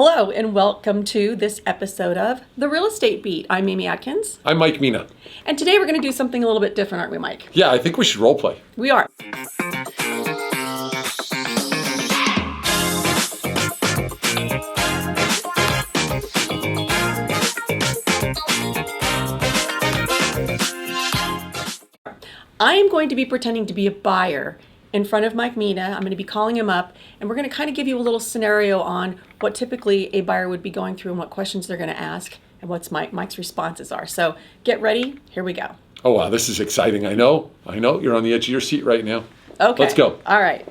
Hello and welcome to this episode of The Real Estate Beat. I'm Amy Atkins. I'm Mike Mina. And today we're going to do something a little bit different, aren't we, Mike? Yeah, I think we should role play. We are. I am going to be pretending to be a buyer in front of Mike Mina. I'm going to be calling him up, and we're going to kind of give you a little scenario on what typically a buyer would be going through and what questions they're going to ask and what Mike's responses are. So get ready. Here we go. Oh, wow, this is exciting. I know. You're on the edge of your seat right now. Okay. Let's go. All right.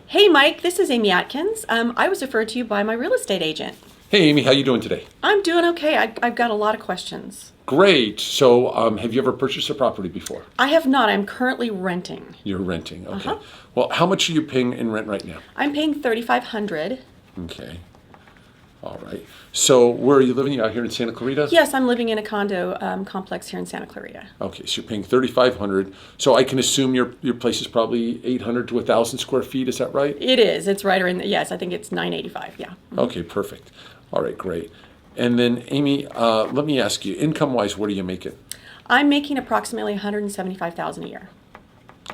Hey, Mike, this is Amy Atkins. I was referred to you by my real estate agent. Hey, Amy, how you doing today? I'm doing okay. I've got a lot of questions. Great. So have you ever purchased a property before? I have not. I'm currently renting. You're renting. Okay. Well, how much are you paying in rent right now? I'm paying $3,500. Okay. All right. So where are you living? You out here in Santa Clarita? Yes, I'm living in a condo complex here in Santa Clarita. Okay, so you're paying $3,500. So I can assume your place is probably 800 to 1,000 square feet. Is that right? It is. It's right around. Yes, I think it's 985. Yeah. Okay, perfect. All right, great. And then, Amy, let me ask you, income-wise, what are you making? I'm making approximately $175,000 a year.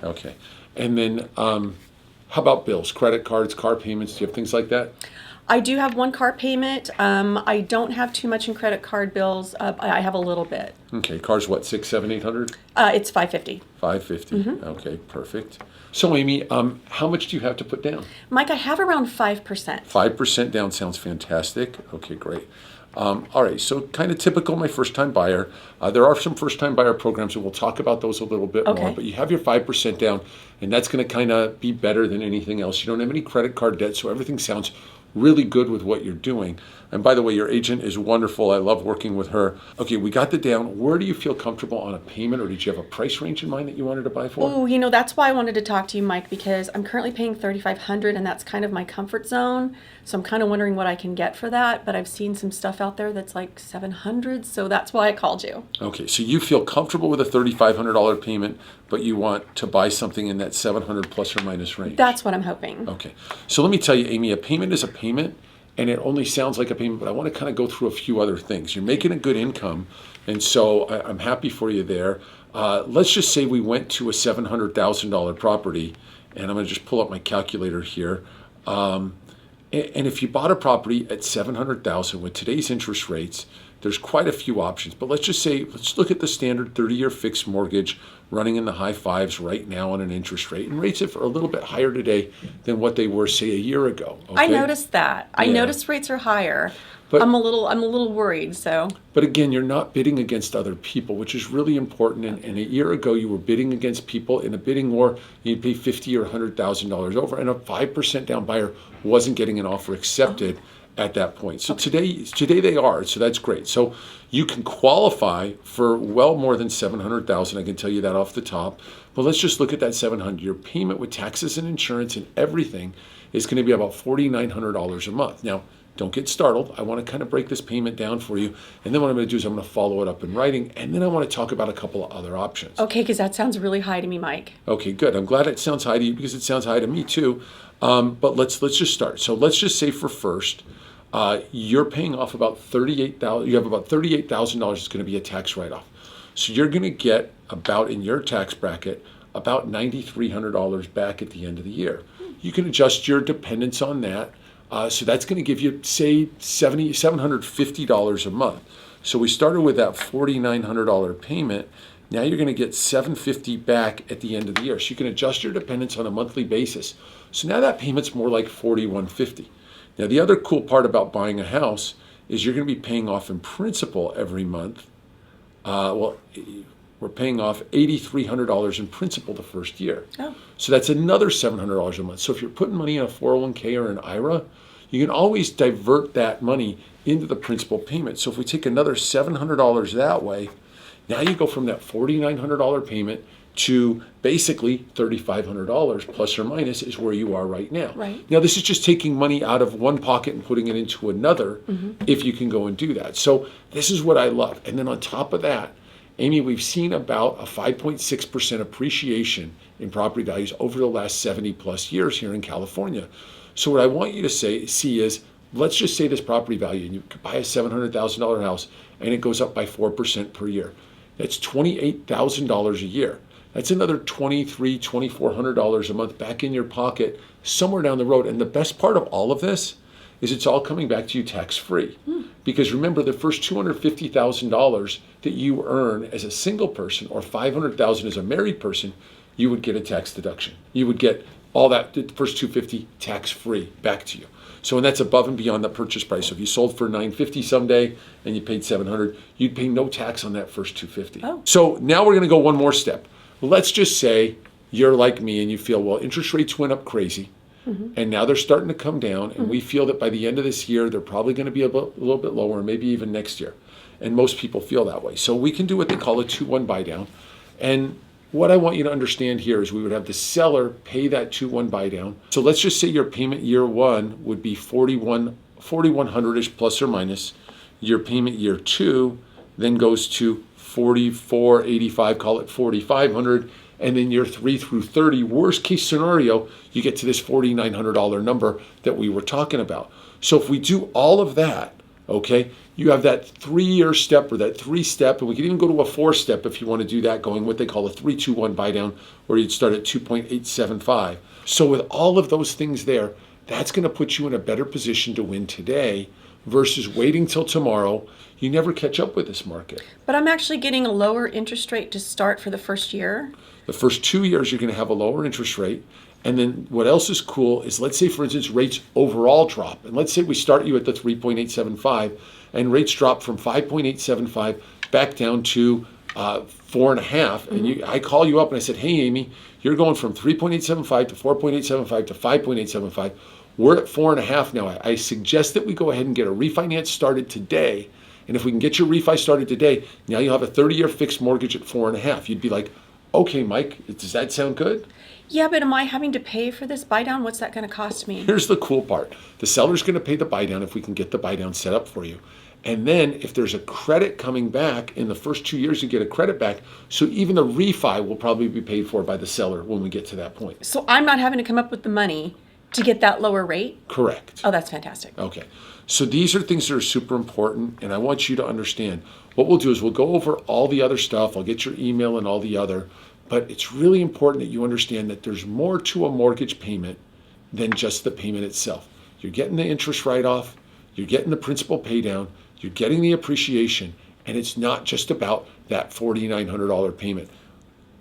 Okay. And then how about bills, credit cards, car payments? Do you have things like that? I do have one car payment. I don't have too much in credit card bills. I have a little bit. Okay. Car's what, 600, 700, 800? It's $550. $550. Okay, perfect. So, Amy, how much do you have to put down? Mike, I have around 5%. 5% down sounds fantastic. Okay, great. All right, so kind of typical my first-time buyer. There are some first-time buyer programs, and we'll talk about those a little bit more. But you have your 5% down, and that's going to kind of be better than anything else. You don't have any credit card debt, so everything sounds really good with what you're doing. And by the way, your agent is wonderful. I love working with her. Okay, we got the down. Where do you feel comfortable on a payment, or did you have a price range in mind that you wanted to buy for? Oh, that's why I wanted to talk to you, Mike, because I'm currently paying $3,500, and that's kind of my comfort zone. So I'm kind of wondering what I can get for that. But I've seen some stuff out there that's like $700, so that's why I called you. Okay, so you feel comfortable with a $3,500 payment, but you want to buy something in that $700 plus or minus range. That's what I'm hoping. Okay, so let me tell you, Amy, a payment is a payment, and it only sounds like a payment, but I want to kind of go through a few other things. You're making a good income, and so I'm happy for you there. Let's just say we went to a $700,000 property, and I'm going to just pull up my calculator here. And if you bought a property at $700,000 with today's interest rates, there's quite a few options. But let's look at the standard 30-year fixed mortgage running in the high fives right now on an interest rate. And rates are a little bit higher today than what they were, say, a year ago. Okay? I noticed that. I noticed rates are higher. But I'm a little worried. So. But again, you're not bidding against other people, which is really important. And a year ago, you were bidding against people in a bidding war. You'd pay $50,000 or $100,000 over, and a 5% down buyer wasn't getting an offer accepted at that point. So today they are. So that's great. So you can qualify for well more than $700,000. I can tell you that off the top. But let's just look at that $700,000. Your payment with taxes and insurance and everything is going to be about $4,900 a month. Now, don't get startled. I want to kind of break this payment down for you. And then what I'm going to do is I'm going to follow it up in writing. And then I want to talk about a couple of other options. Okay, because that sounds really high to me, Mike. Okay, good. I'm glad it sounds high to you because it sounds high to me too. But let's just start. So let's just say for first, you're paying off about $38,000. You have about $38,000 that's going to be a tax write-off. So you're going to get about, in your tax bracket, about $9,300 back at the end of the year. You can adjust your dependence on that. So that's going to give you, say, $750 a month. So we started with that $4,900 payment. Now you're going to get $750 back at the end of the year. So you can adjust your dependence on a monthly basis. So now that payment's more like $4,150. Now the other cool part about buying a house is you're going to be paying off in principal every month. We're paying off $8,300 in principal the first year. Oh. So that's another $700 a month. So if you're putting money in a 401k or an IRA, you can always divert that money into the principal payment. So if we take another $700 that way, now you go from that $4,900 payment to basically $3,500 plus or minus is where you are right now. Right. Now this is just taking money out of one pocket and putting it into another if you can go and do that. So this is what I love. And then on top of that, Amy, we've seen about a 5.6% appreciation in property values over the last 70 plus years here in California. So what I want you to see is let's just say this property value, and you could buy a $700,000 house, and it goes up by 4% per year. That's $28,000 a year. That's another $2,300, $2,400 a month back in your pocket somewhere down the road. And the best part of all of this is it's all coming back to you tax-free. Because remember, the first $250,000 that you earn as a single person or $500,000 as a married person, you would get a tax deduction. You would get all that, the first $250 tax-free back to you. So, and that's above and beyond the purchase price. So if you sold for $950 someday and you paid $700, you'd pay no tax on that first $250. Oh. So now we're going to go one more step. Let's just say you're like me and you feel, well, interest rates went up crazy. And now they're starting to come down, and we feel that by the end of this year, they're probably going to be a little bit lower, maybe even next year. And most people feel that way. So we can do what they call a 2-1 buy down. And what I want you to understand here is we would have the seller pay that 2-1 buy down. So let's just say your payment year one would be 4,100-ish plus or minus. Your payment year two then goes to 4,485, call it 4,500. And then year 3 through 30, worst case scenario, you get to this $4,900 number that we were talking about. So if we do all of that, okay, you have that 3-year step or that 3-step, and we can even go to a 4-step if you want to do that, going what they call a 3-2-1 buy down, where you'd start at 2.875. So with all of those things there, that's going to put you in a better position to win today versus waiting till tomorrow. You never catch up with this market. But I'm actually getting a lower interest rate to start for the first year. The first 2 years, you're going to have a lower interest rate. And then what else is cool is, let's say, for instance, rates overall drop. And let's say we start you at the 3.875 and rates drop from 5.875 back down to 4.5. And I call you up and I said, hey, Amy, you're going from 3.875 to 4.875 to 5.875. We're at 4.5 now. I suggest that we go ahead and get a refinance started today. And if we can get your refi started today, now you'll have a 30-year fixed mortgage at 4.5. You'd be like, okay, Mike, does that sound good? Yeah, but am I having to pay for this buy down? What's that going to cost me? Here's the cool part. The seller's going to pay the buy down if we can get the buy down set up for you. And then if there's a credit coming back in the first 2 years, you get a credit back. So even the refi will probably be paid for by the seller when we get to that point. So I'm not having to come up with the money to get that lower rate? Correct. Oh, that's fantastic. Okay. So these are things that are super important, and I want you to understand. What we'll do is we'll go over all the other stuff. I'll get your email and all the other. But it's really important that you understand that there's more to a mortgage payment than just the payment itself. You're getting the interest write-off, you're getting the principal pay down, you're getting the appreciation, and it's not just about that $4,900 payment.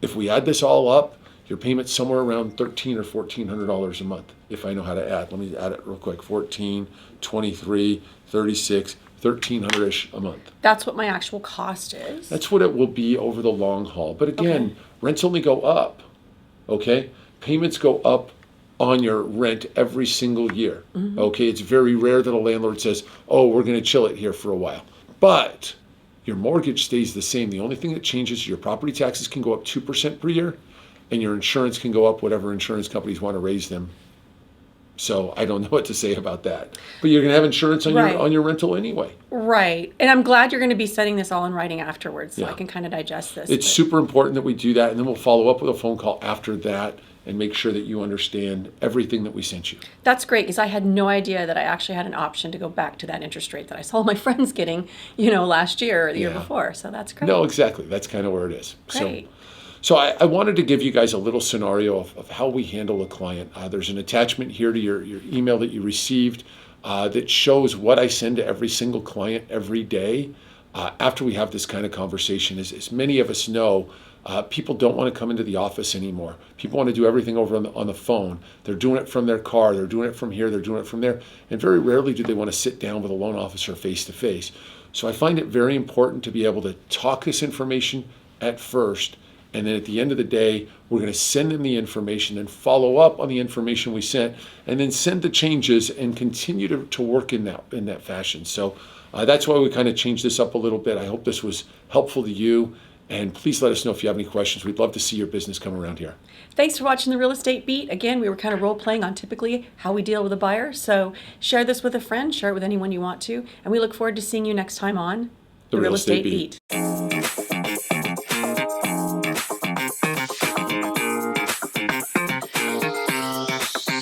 If we add this all up, your payment's somewhere around $1,300 or $1,400 a month, if I know how to add. Let me add it real quick. 14, 23, 36, $1,300-ish a month. That's what my actual cost is? That's what it will be over the long haul. But again, rents only go up, okay? Payments go up on your rent every single year, okay? It's very rare that a landlord says, oh, we're going to chill it here for a while. But your mortgage stays the same. The only thing that changes is your property taxes can go up 2% per year, and your insurance can go up whatever insurance companies want to raise them. So I don't know what to say about that. But you're going to have insurance on your rental anyway. Right. And I'm glad you're going to be setting this all in writing afterwards so I can kind of digest this. It's super important that we do that, and then we'll follow up with a phone call after that and make sure that you understand everything that we sent you. That's great, because I had no idea that I actually had an option to go back to that interest rate that I saw my friends getting, last year or the year before. So that's great. No, exactly. That's kind of where it is. Great. So I wanted to give you guys a little scenario of how we handle a client. There's an attachment here to your email that you received that shows what I send to every single client every day after we have this kind of conversation. As many of us know, people don't want to come into the office anymore. People want to do everything over on the phone. They're doing it from their car. They're doing it from here. They're doing it from there. And very rarely do they want to sit down with a loan officer face to face. So I find it very important to be able to talk this information at first. And then at the end of the day, we're going to send them the information and follow up on the information we sent, and then send the changes and continue to work in that fashion. So that's why we kind of changed this up a little bit. I hope this was helpful to you. And please let us know if you have any questions. We'd love to see your business come around here. Thanks for watching The Real Estate Beat. Again, we were kind of role-playing on typically how we deal with a buyer. So share this with a friend, share it with anyone you want to. And we look forward to seeing you next time on The Real Estate Beat.